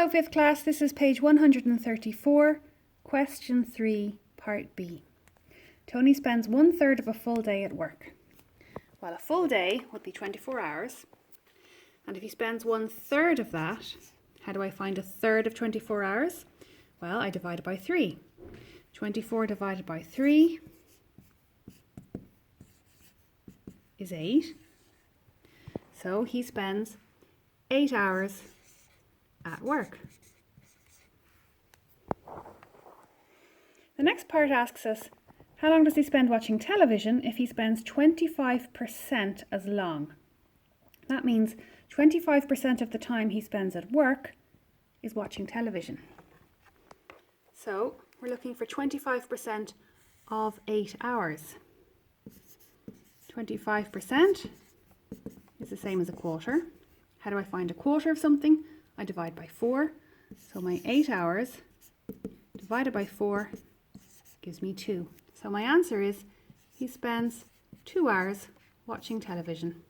Hello 5th class, this is page 134, question 3, part B. Tony spends 1/3 of a full day at work. Well, a full day would be 24 hours, and if he spends 1/3 of that, how do I find 1/3 of 24 hours? Well, I divide it by 3. 24 divided by 3 is 8. So he spends 8 hours at work. The next part asks us, how long does he spend watching television if he spends 25% as long? That means 25% of the time he spends at work is watching television. So we're looking for 25% of 8 hours. 25% is the same as a quarter. How do I find a quarter of something? I divide by 4. So my 8 hours divided by 4 gives me 2. So my answer is he spends 2 hours watching television.